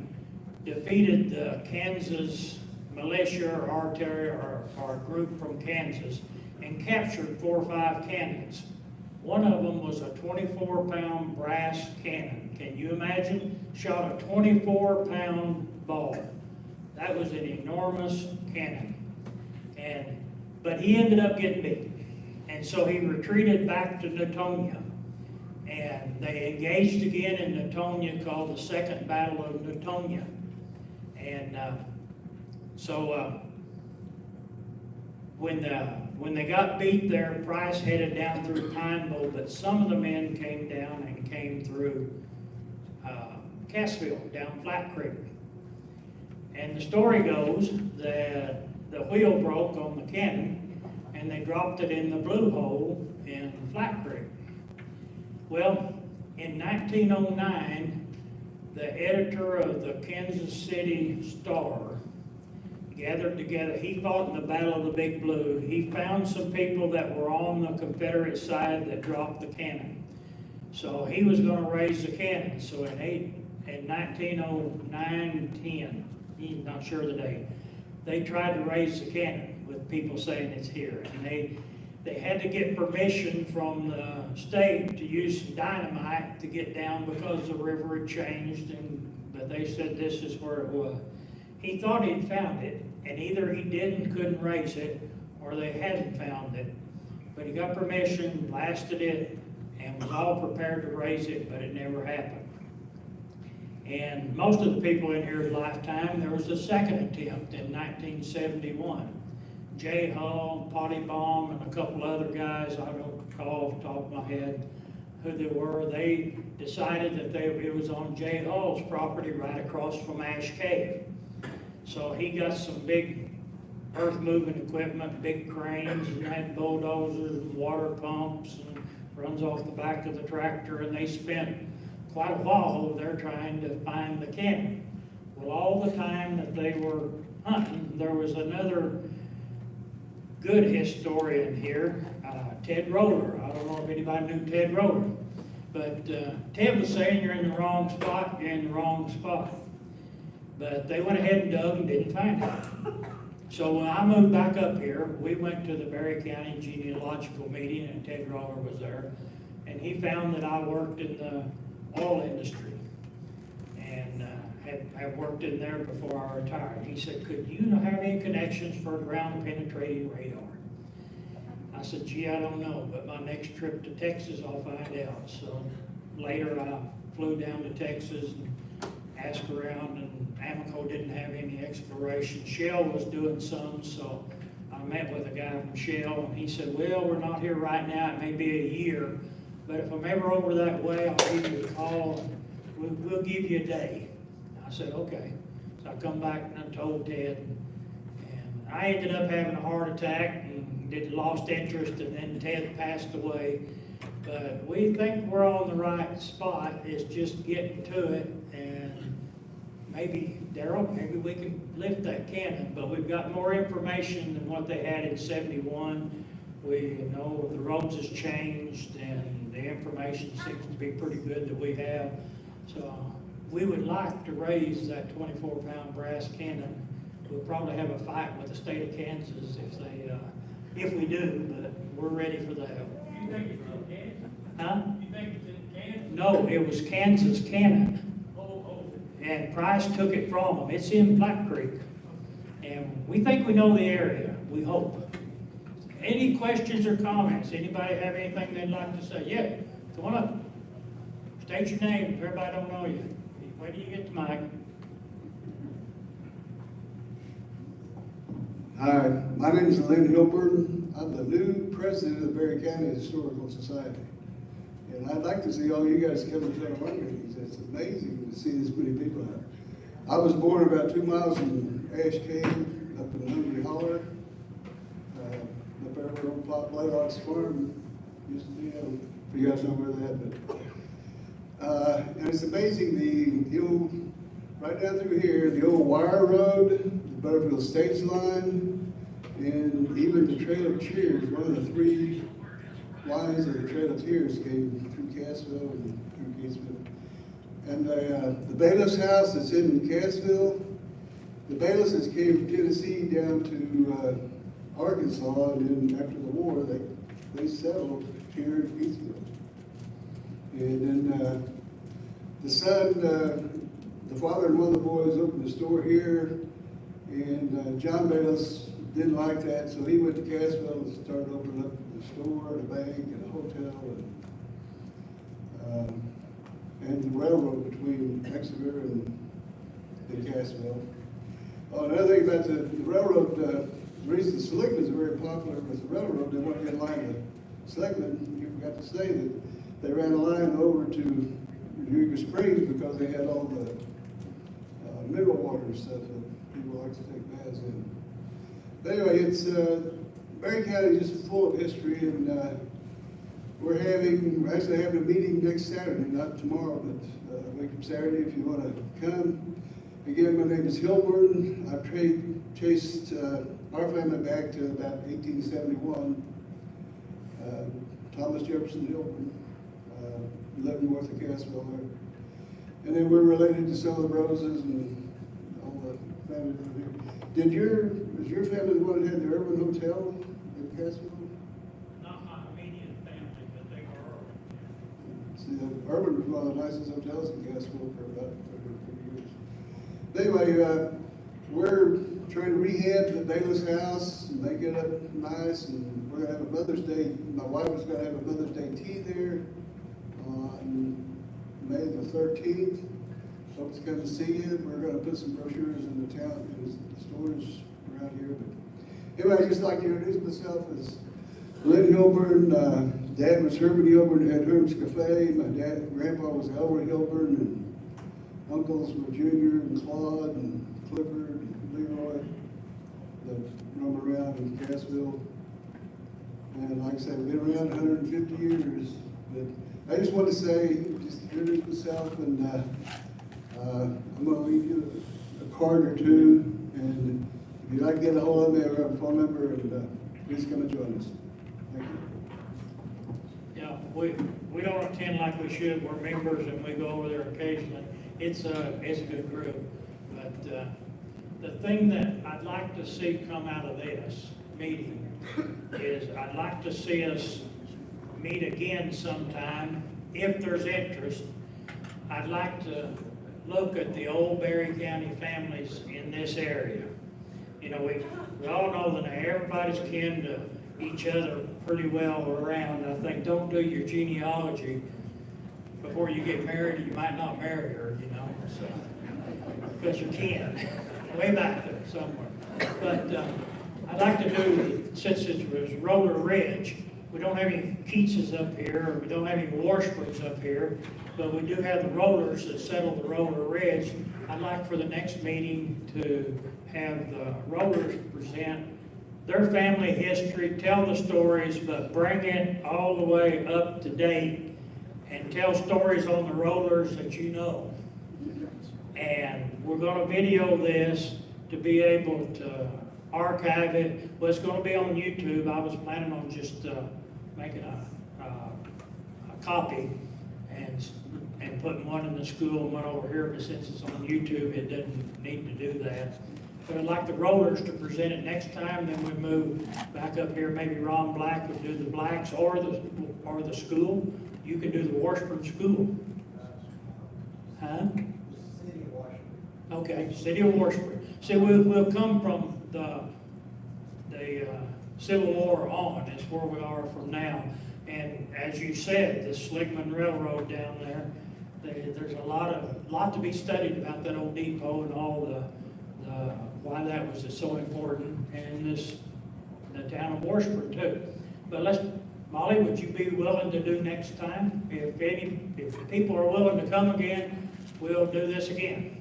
defeated the Kansas militia or artillery or group from Kansas and captured 4 or 5 cannons. One of them was a 24-pound brass cannon. Can you imagine? Shot a 24-pound ball. That was an enormous cannon. But he ended up getting beat. And so he retreated back to Newtonia. And they engaged again in Newtonia, called the Second Battle of Newtonia. And when they got beat there, Price headed down through Pineville, but some of the men came down and came through Cassville, down Flat Creek. And the story goes that the wheel broke on the cannon, and they dropped it in the Blue Hole in Flat Creek. Well, in 1909, the editor of the Kansas City Star gathered together. He fought in the Battle of the Big Blue. He found some people that were on the Confederate side that dropped the cannon. So he was going to raise the cannon. So in 1909-10, he's not sure the date, they tried to raise the cannon with people saying it's here. And they had to get permission from the state to use some dynamite to get down because the river had changed, but they said this is where it was. He thought he'd found it, and either he couldn't raise it, or they hadn't found it. But he got permission, blasted it, and was all prepared to raise it, but it never happened. And most of the people in here's lifetime, there was a second attempt in 1971. Jay Hull, Potty Baum, and a couple other guys, I don't recall off the top of my head who they were. They decided that it was on Jay Hull's property right across from Ash Cave. So he got some big earth-moving equipment, big cranes, and had bulldozers and water pumps, and runs off the back of the tractor, and they spent quite a while over there trying to find the cannon. Well, all the time that they were hunting, there was another good historian here, Ted Roller. I don't know if anybody knew Ted Roller, but Ted was saying you're in the wrong spot, you're in the wrong spot. But they went ahead and dug and didn't find it. So when I moved back up here, we went to the Berry County Genealogical meeting, and Ted Roller was there, and he found that I worked in the oil industry and had worked in there before I retired. He said, could you have any connections for ground penetrating radar? I said, gee, I don't know, but my next trip to Texas, I'll find out. So later I flew down to Texas and asked around, and Amoco didn't have any exploration. Shell was doing some, so I met with a guy from Shell, and he said, well, we're not here right now, it may be a year, but if I'm ever over that way, I'll give you a call, we'll give you a day. I said, okay. So I come back and I told Ted, and I ended up having a heart attack and lost interest, and then Ted passed away. But we think we're on the right spot. It's just getting to it, and maybe, Daryl, maybe we can lift that cannon, but we've got more information than what they had in 71. We know the roads has changed, and the information seems to be pretty good that we have. So we would like to raise that 24-pound brass cannon. We'll probably have a fight with the state of Kansas if we do, but we're ready for that. You think it's in Kansas? Huh? You think it's in Kansas? No, it was Kansas cannon. Oh. And Price took it from them. It's in Black Creek. And we think we know the area, we hope. Any questions or comments? Anybody have anything they'd like to say? Yeah, come on up. State your name, if everybody don't know you. Where do you get the mic? Hi, my name is Lynn Hilburn. I'm the new president of the Berry County Historical Society. And I'd like to see all you guys come to some of our meetings. It's amazing to see this many people out. I was born about 2 miles from Ash Cave, up in Hungry Holler. Up there where old Blaylock's farm used to be. I don't know if you guys know where that is. And it's amazing, the old, right down through here, the old wire road Butterfield Stage Line, and even the Trail of Tears, one of the 3 lines of the Trail of Tears came through Cassville and through Gatesville. And the Bailiff's house that's in Cassville, the Bailiffs came from Tennessee down to Arkansas, and then after the war, they settled here in Gatesville. And then the son, the father and one of the boys opened a store here, and John Bailiffs didn't like that, so he went to Cassville and started opening up a store, and a bank, and a hotel, and the railroad between Exeter and Cassville. Oh, another thing about the railroad, the reason Seligman's are very popular with the railroad, they want to get a line to Seligman. You forgot to say that they ran a line over to Eureka Springs because they had all the mineral water and stuff that people like to take baths in. But anyway, it's Berry County is just full of history, and we're actually having a meeting next Saturday, not tomorrow, but a week from Saturday if you want to come. Again, my name is Hilburn. I've chased our family back to about 1871. Thomas Jefferson Hilburn, lived north of Cassville there. And then we're related to some of the Roses and all the family down here. Was your family the one that had the Urban Hotel in Cassville? Not my immediate family, but they were. See, the Urban was one of the nicest hotels in Cassville for about 30 or 40 years. Anyway, we're trying to rehab the Bailiff's house and make it up nice, and we're gonna have a Mother's Day. My wife is gonna have a Mother's Day tea there on May the 13th. Hope to come to see you. We're gonna put some brochures in the town, in the stores around here. But anyway, I'd just like to introduce myself as Lynn Hilburn. Dad was Herbert Hilburn, had Herbert's Cafe. My grandpa was Elroy Hilburn, and uncles were Junior and Claude and Clifford and Leroy that roam around in Cassville. And like I said, we've been around 150 years. But I just want to say, just introduce myself, and I'm going to leave you a card or two. And if you'd like to get a hold of me, I have a phone number, and please come and join us. Thank you. Yeah, we don't attend like we should. We're members and we go over there occasionally. It's a good group. But the thing that I'd like to see come out of this meeting is I'd like to see us meet again sometime, if there's interest. I'd like to look at the old Berry County families in this area. You know, we all know that everybody's kin to each other pretty well around. I think don't do your genealogy before you get married. You might not marry her, you know, so, because you can, way back there somewhere. But I'd like to do, since it was Roller Ridge, we don't have any Keatses up here, or we don't have any Warsprings up here, but we do have the Rollers that settle the Roller Ridge. I'd like for the next meeting to have the Rollers present their family history, tell the stories, but bring it all the way up to date and tell stories on the Rollers that you know. And we're gonna video this to be able to archive it. Well, it's gonna be on YouTube. I was planning on just making a copy and putting one in the school and one over here, but since it's on YouTube, it doesn't need to do that. But I'd like the Rollers to present it next time, then we move back up here. Maybe Ron Black would do the Blacks or the school. You can do the Washburn School. Huh? City of Washington. Okay, City of Washburn. See, we'll come from the Civil War on, is where we are from now. And as you said, the Slickman Railroad down there, there's a lot to be studied about that old depot and all the why that was so important, and the town of Washburn too. But Molly, would you be willing to do next time? If people are willing to come again, we'll do this again.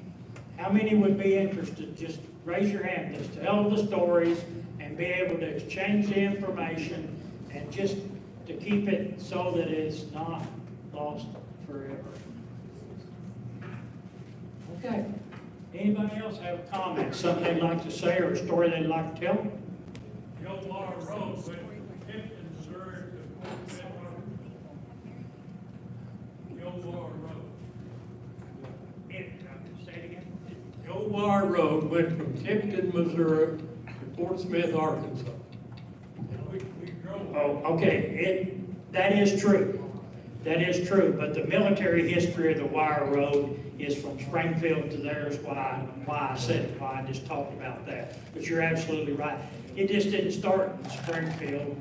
How many would be interested? Just raise your hand. Just tell the stories and be able to exchange the information and just to keep it so that it's not lost forever. Okay. Anybody else have a comment, something they'd like to say or a story they'd like to tell? The old Water Road went from Tipton, Missouri to Fort Smith, Arkansas. The old Water Road. Say it again. The old Water Road went from Tipton, Missouri to Fort Smith, Arkansas. And we drove. Oh, okay, that is true. That is true, but the military history of the wire road is from Springfield to there's why I said it, why I just talked about that. But you're absolutely right. It just didn't start in Springfield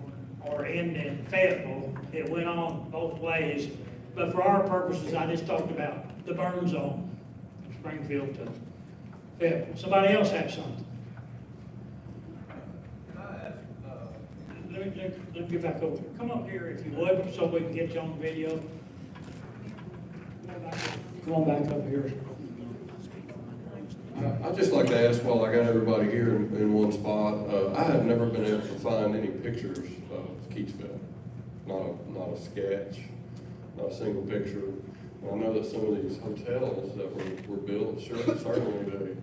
or end in Fayetteville. It went on both ways. But for our purposes, I just talked about the burn zone, from Springfield to Fayetteville. Somebody else have something? Let me get back over here. Come up here if you would, so we can get you on video. Come on back up here. I'd just like to ask, while I got everybody here in one spot, I have never been able to find any pictures of Keatsville. Not a sketch, not a single picture. And I know that some of these hotels that were built, certainly they,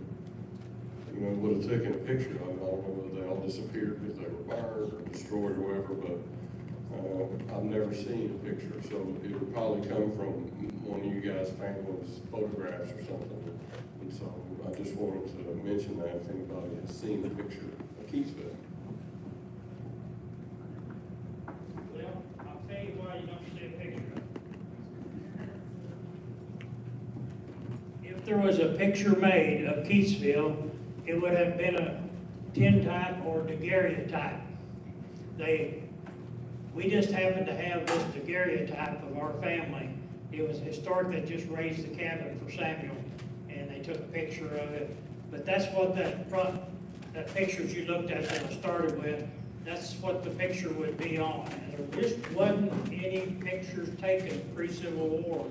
would have taken a picture of them. I don't know whether they all disappeared because they were burned or destroyed or whatever, but I've never seen a picture, so it would probably come from one of you guys' family's photographs or something. And so I just wanted to mention that if anybody has seen a picture of Keatsville. Well, I'll tell you why you don't see a picture of it. If there was a picture made of Keatsville, it would have been a tintype or daguerreotype. We just happened to have this daguerreotype of our family. It was historic that just raised the cabin for Samuel, and they took a picture of it. But that's what that pictures you looked at that I started with, that's what the picture would be on. And there just wasn't any pictures taken pre-Civil War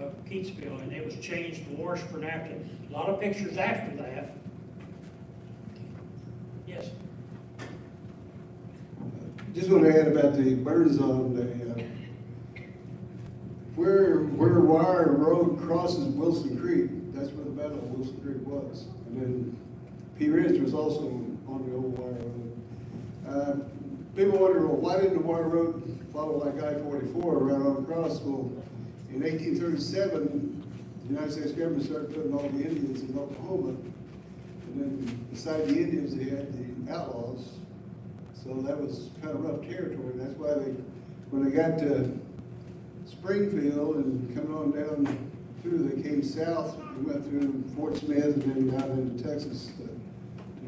of Keatsville, and it was changed to Washburn after. A lot of pictures after that. Yes. Just want to add about the burn zone, where Wire Road crosses Wilson Creek, that's where the Battle of Wilson Creek was. And then P Ridge was also on the old Wire Road. People wonder, well, why didn't the Wire Road follow like I-44 right on across? Well, in 1837, the United States government started putting all the Indians in Oklahoma. And then beside the Indians, they had the outlaws. So that was kind of rough territory. That's why when they got to Springfield and coming on down through, they came south and went through Fort Smith and then down into Texas to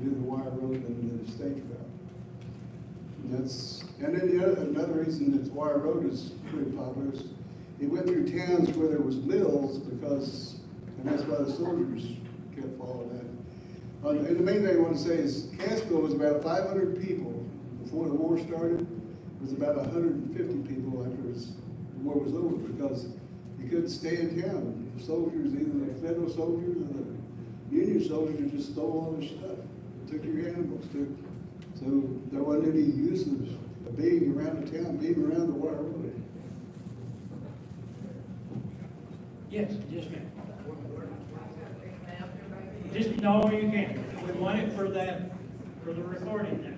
do the Wire Road and the stage route. And then another reason that the Wire Road is pretty popular is it went through towns where there was mills and that's why the soldiers kept following that. And the main thing I want to say is Cassville was about 500 people before the war started. It was about 150 people after the war was over because you couldn't stay in town. The soldiers, either the federal soldiers or the Union soldiers, just stole all their stuff. They took your animals, so there wasn't any use of being around the town, being around the Wire Road. Yes, ma'am. Just, no, you can't. We want it for that, for the recording there.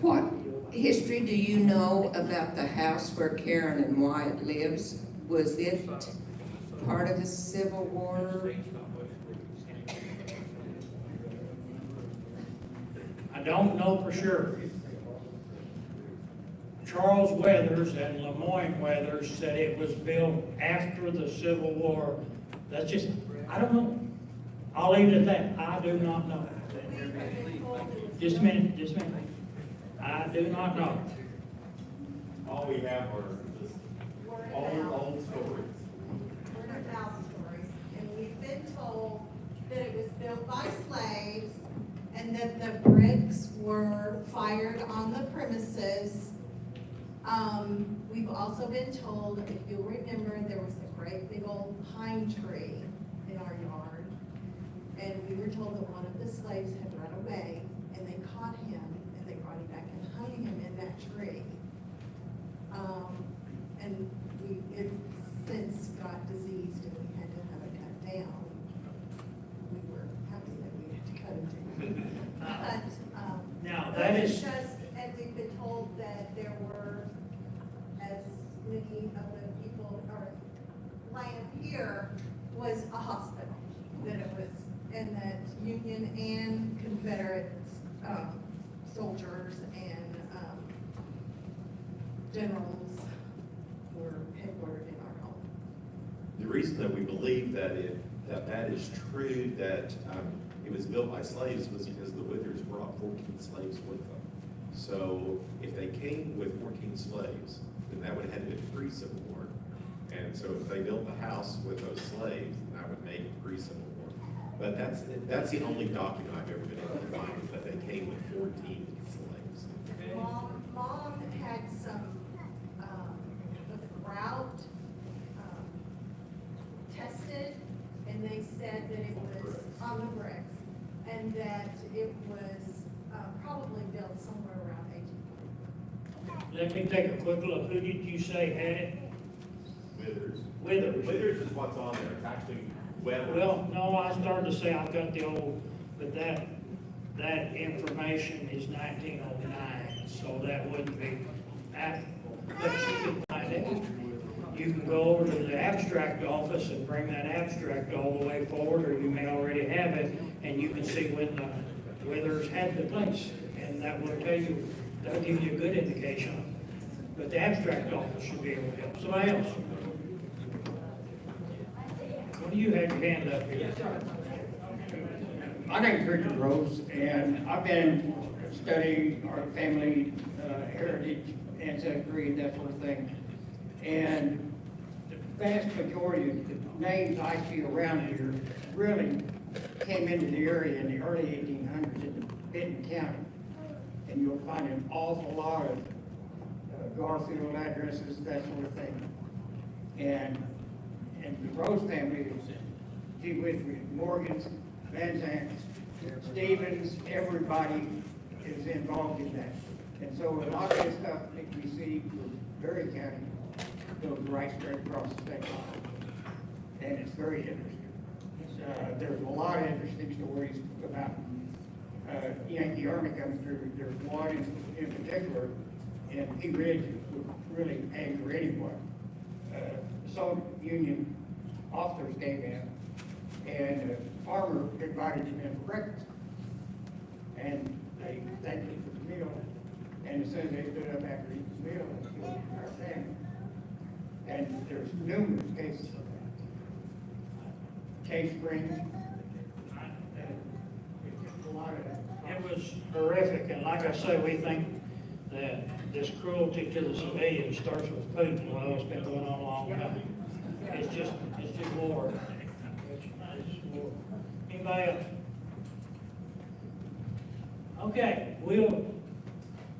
What history do you know about the house where Karen and Wyatt lives? Was it part of the Civil War? I don't know for sure. Charles Weathers and Lemoyne Weathers said it was built after the Civil War. That's just, I don't know. I'll leave it at that. I do not know. Just a minute. I do not know. All we have are just old stories. Word of mouth stories, and we've been told that it was built by slaves and that the bricks were fired on the premises. We've also been told, if you'll remember, there was a great big old pine tree in our yard. And we were told that one of the slaves had run away, and they caught him, and they brought him back and hung him in that tree. And it That is- Just, and we've been told that there were as many of the people, or land here was a hospital, that it was, and that Union and Confederate, soldiers and, generals were headquartered in our home. The reason that we believe that that is true, that it was built by slaves, was because the Withers brought 14 slaves with them. So if they came with 14 slaves, then that would have had to be pre-Civil War. And so if they built the house with those slaves, then that would make it pre-Civil War. But that's the only document I've ever been able to find, is that they came with 14 slaves. Mom had some, with the grout, tested, and they said that it was on the bricks, and that it was, probably built somewhere around 1840. Let me take a quick look. Who did you say had it? Withers. Withers. Withers is what's on there, it's actually Weathers. Well, no, I started to say I've got the old, but that information is 1909, so that wouldn't be applicable. But you can find it. You can go over to the abstract office and bring that abstract all the way forward, or you may already have it, and you can see when the Withers had the place, and that will tell you, that'll give you a good indication. But the abstract office should be able to help. Somebody else? What do you have your hand up here? My name's Richard Rose, and I've been studying our family heritage, ancestry, and that sort of thing. And the vast majority of the names I see around here really came into the area in the early 1800s in Benton County. And you'll find an awful lot of Garfield addresses, that sort of thing. And the Rose family is, gee whiz, Morgans, Van Zants, Stevens, everybody is involved in that. And so a lot of this stuff that we see from Berry County goes right straight across the state line. And it's very interesting. There's a lot of interesting stories about Yankee Army coming through. There's one in particular in Pea Ridge that would really anger anyone. Some Union officers came in, and a farmer invited them in for breakfast. And they thanked him for the meal, and as soon as they stood up after eating the meal, they killed our family. And there's numerous cases of that. Cave Springs, a lot of that. It was horrific, and like I say, we think that this cruelty to the civilians starts with Putin. Well, it's been going on a long time. It's just war. It's war. Anybody else? Okay,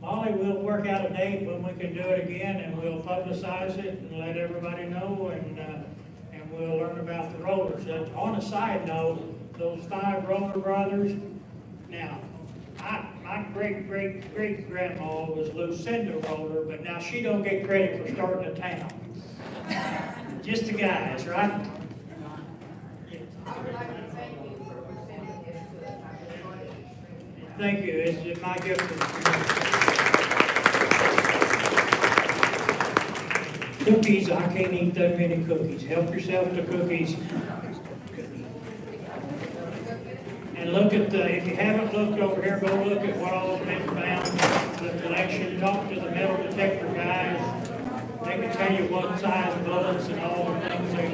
Molly, we'll work out a date when we can do it again, and we'll publicize it and let everybody know, and we'll learn about the rollers. On a side note, those 5 Roller brothers, now, my great-great-great-grandma was Lucinda Roller, but now she don't get credit for starting a town. Just the guys, right? I would like to thank you for presenting this to us. I enjoyed it extremely much. Thank you, it's my gift to the community. Cookies, I can't eat that many cookies. Help yourself to cookies. And look at if you haven't looked over here, go look at what all's been found. The collection, talk to the metal detector guys. They can tell you what size bullets and all the things they